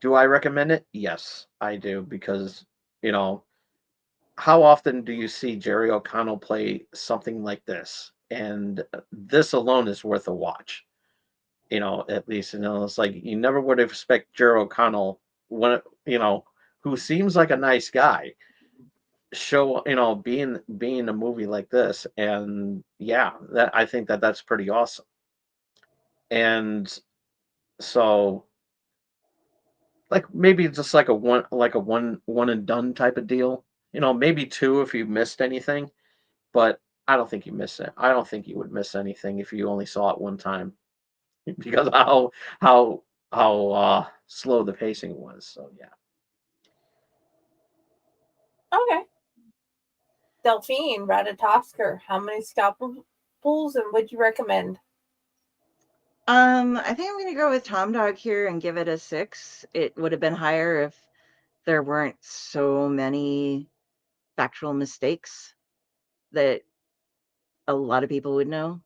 do I recommend it? Yes, I do, because you know how often do you see Jerry O'Connell play something like this? And this alone is worth a watch. At least, it's like you never would expect Jerry O'Connell, when who seems like a nice guy, show being a movie like this. And yeah, that I think that's pretty awesome. And so, like, maybe just like a one and done type of deal. Maybe two if you missed anything, but I don't think you miss it. I don't think you would miss anything if you only saw it one time, because of how slow the pacing was. So yeah. Okay. Delphine, Ratatosker, how many scalpels and would you recommend? I think I'm gonna go with Tom Dog here and give it a 6. It would have been higher if there weren't so many factual mistakes that a lot of people would know.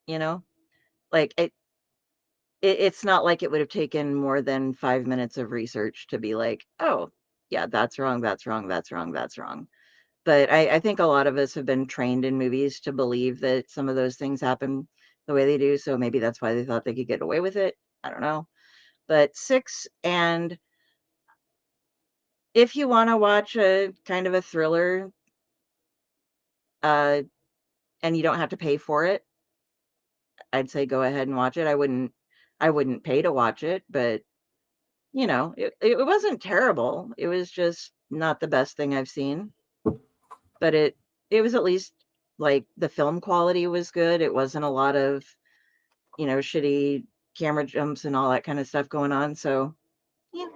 You know, like it's not like it would have taken more than 5 minutes of research to be like, oh, yeah, that's wrong, that's wrong, that's wrong, that's wrong. But I think a lot of us have been trained in movies to believe that some of those things happen the way they do. So maybe that's why they thought they could get away with it. I don't know. But 6, and if you want to watch a kind of a thriller, uh, and you don't have to pay for it, I'd say go ahead and watch it. I wouldn't pay to watch it, but it wasn't terrible. It was just not the best thing I've seen, but it was at least like the film quality was good. It wasn't a lot of, shitty camera jumps and all that kind of stuff going on. So, yeah.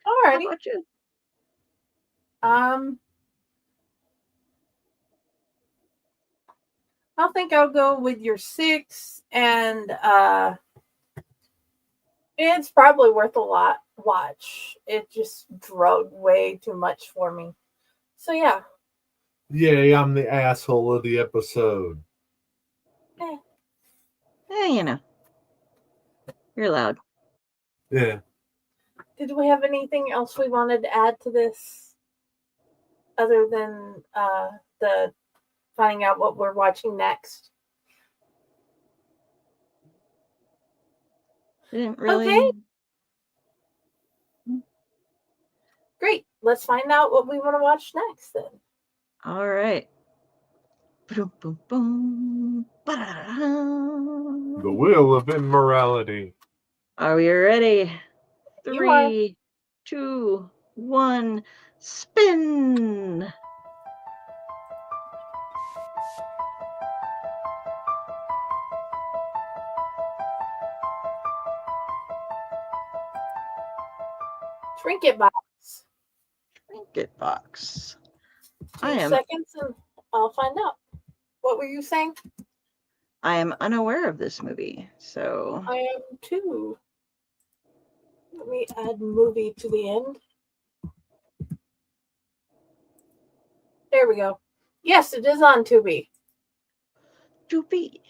How Alrighty. about you? I think I'll go with your 6, and it's probably worth a lot watch. It just drug way too much for me. So yeah. Yay, I'm the asshole of the episode. You're allowed. Yeah. Did we have anything else we wanted to add to this other than the finding out what we're watching next? Didn't really. Okay. Great. Let's find out what we want to watch next then. All right. Boom, boom, boom. The Wheel of Immorality. Are we ready? You are. 3, 2, 1, spin. Trinket box. Trinket box. 2 seconds and I'll find out. What were you saying? I am unaware of this movie, so. I am too. Let me add movie to the end. There we go. Yes, it is on Tubi. Tubi.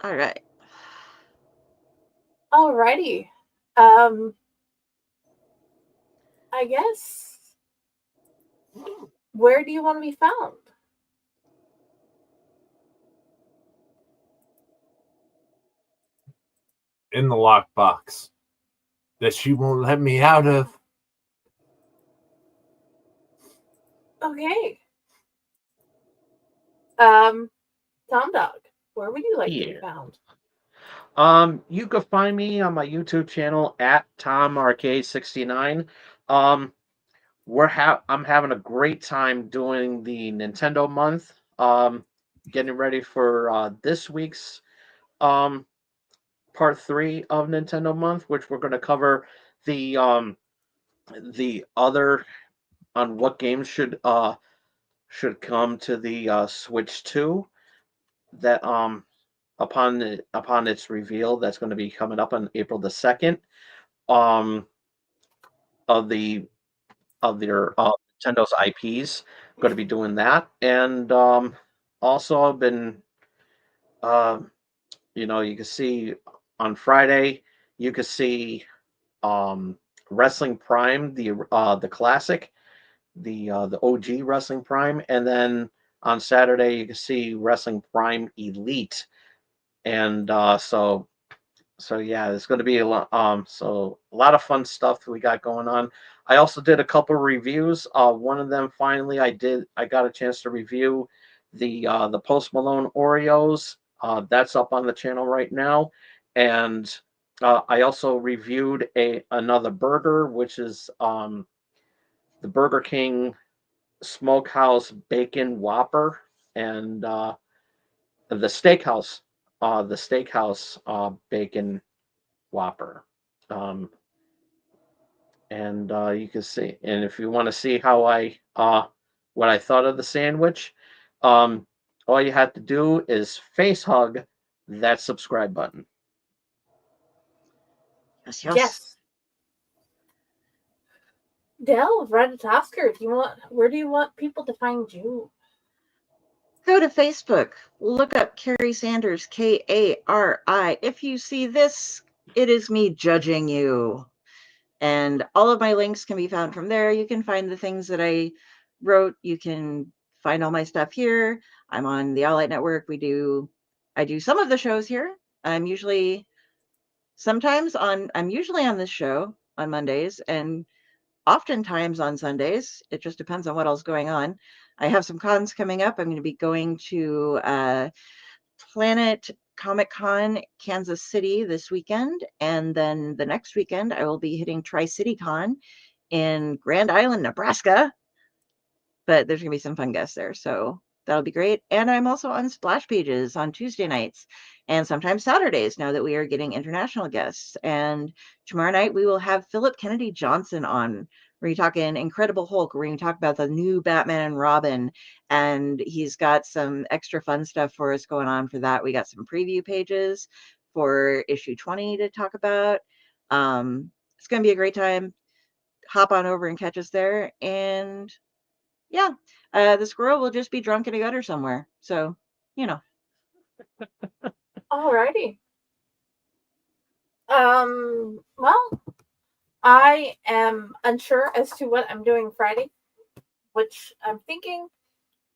All right. Alrighty. I guess. Where do you want to be found? In the lockbox that she won't let me out of. Okay. Tom Dog, where would you like to be Yeah. found? You can find me on my YouTube channel at TomRK69. Um, I'm having a great time doing the Nintendo month. Getting ready for this week's um part 3 of Nintendo month, which we're going to cover the other on what games should come to the Switch 2 that upon its reveal that's going to be coming up on April the 2nd um of the of their Nintendo's IPs. Going to be doing that, and also I've been you can see on Friday you can see um Wrestling Prime, the classic, the OG Wrestling Prime, and then on Saturday you can see Wrestling Prime Elite, and so yeah, it's going to be a lot. So a lot of fun stuff we got going on. I also did a couple reviews. One of them finally I got a chance to review the Post Malone Oreos. That's up on the channel right now, and I also reviewed another burger, which is the Burger King Smokehouse Bacon Whopper, and the steakhouse bacon Whopper. Um, and you can see, and if you want to see how what I thought of the sandwich, um, all you have to do is face hug that subscribe button. Yes. Del, Reddit Oscar, where do you want people to find you? Go to Facebook, look up Carrie Sanders, Kari. If you see this, it is me judging you. And all of my links can be found from there. You can find the things that I wrote. You can find all my stuff here. I'm on the All Out Network. I do some of the shows here. I'm usually on this show on Mondays and oftentimes on Sundays. It just depends on what else is going on. I have some cons coming up. I'm going to be going to Planet Comic Con Kansas City this weekend, and then the next weekend I will be hitting Tri-City Con in Grand Island, Nebraska. But there's going to be some fun guests there, so that'll be great. And I'm also on Splash Pages on Tuesday nights and sometimes Saturdays now that we are getting international guests. And tomorrow night we will have Philip Kennedy Johnson on. We're going to talk in Incredible Hulk. We're going to talk about the new Batman and Robin. And he's got some extra fun stuff for us going on for that. We got some preview pages for issue 20 to talk about. It's going to be a great time. Hop on over and catch us there. And yeah, the squirrel will just be drunk in a gutter somewhere. So, Alrighty. Well, I am unsure as to what I'm doing Friday, which I'm thinking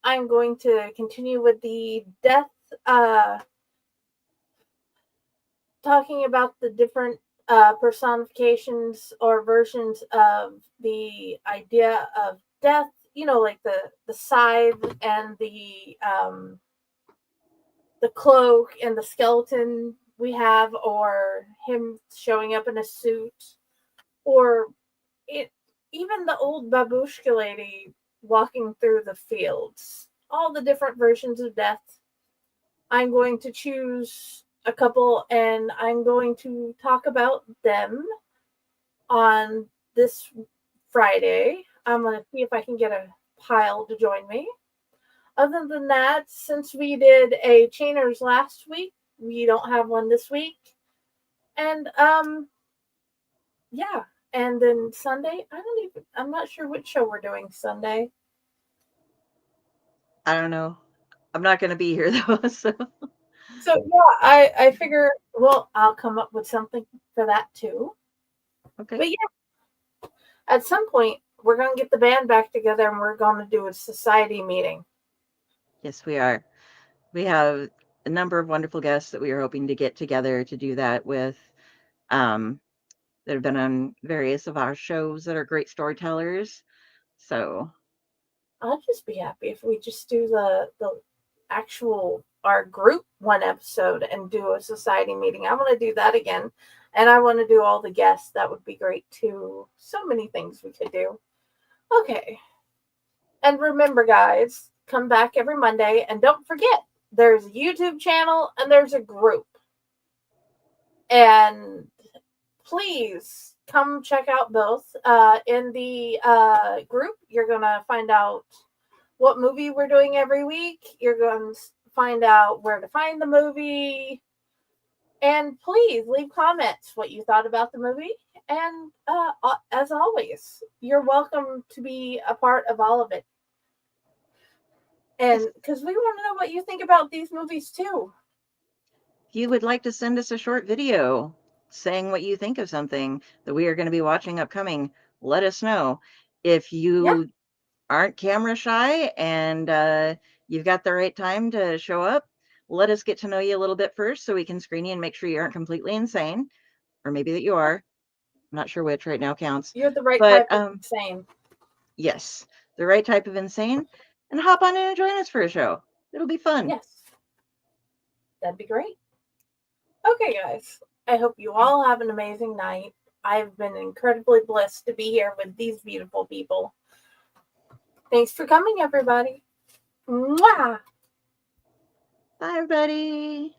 I'm going to continue with the death, talking about the different personifications or versions of the idea of death, like the scythe and the cloak and the skeleton we have, or him showing up in a suit, or even the old babushka lady walking through the fields. All the different versions of death. I'm going to choose a couple and I'm going to talk about them on this Friday. I'm going to see if I can get a pile to join me. Other than that, since we did a Chainers last week, we don't have one this week. And yeah. And then Sunday, I'm not sure which show we're doing Sunday. I don't know. I'm not going to be here though. So yeah, I figure, well, I'll come up with something for that too. Okay. But yeah, at some point, we're going to get the band back together and we're going to do a society meeting. Yes, we are. We have a number of wonderful guests that we are hoping to get together to do that with, that have been on various of our shows that are great storytellers. So I'll just be happy if we just do the actual our group one episode and do a society meeting. I want to do that again, and I want to do all the guests. That would be great too. So many things we could do. Okay, and remember, guys, come back every Monday, and don't forget there's a YouTube channel and there's a group, and please come check out both. In the group, you're gonna find out what movie we're doing every week. You're going to find out where to find the movie. And please leave comments what you thought about the movie. And as always, you're welcome to be a part of all of it. And because we want to know what you think about these movies too. If you would like to send us a short video saying what you think of something that we are going to be watching upcoming, let us know. If you aren't camera shy and you've got the right time to show up, let us get to know you a little bit first so we can screen you and make sure you aren't completely insane, or maybe that you are. I'm not sure which right now counts. You're the right type of insane. Yes, the right type of insane, and hop on in and join us for a show. It'll be fun. Yes, that'd be great. Okay, guys, I hope you all have an amazing night. I've been incredibly blessed to be here with these beautiful people. Thanks for coming, everybody. Mwah! Bye, everybody.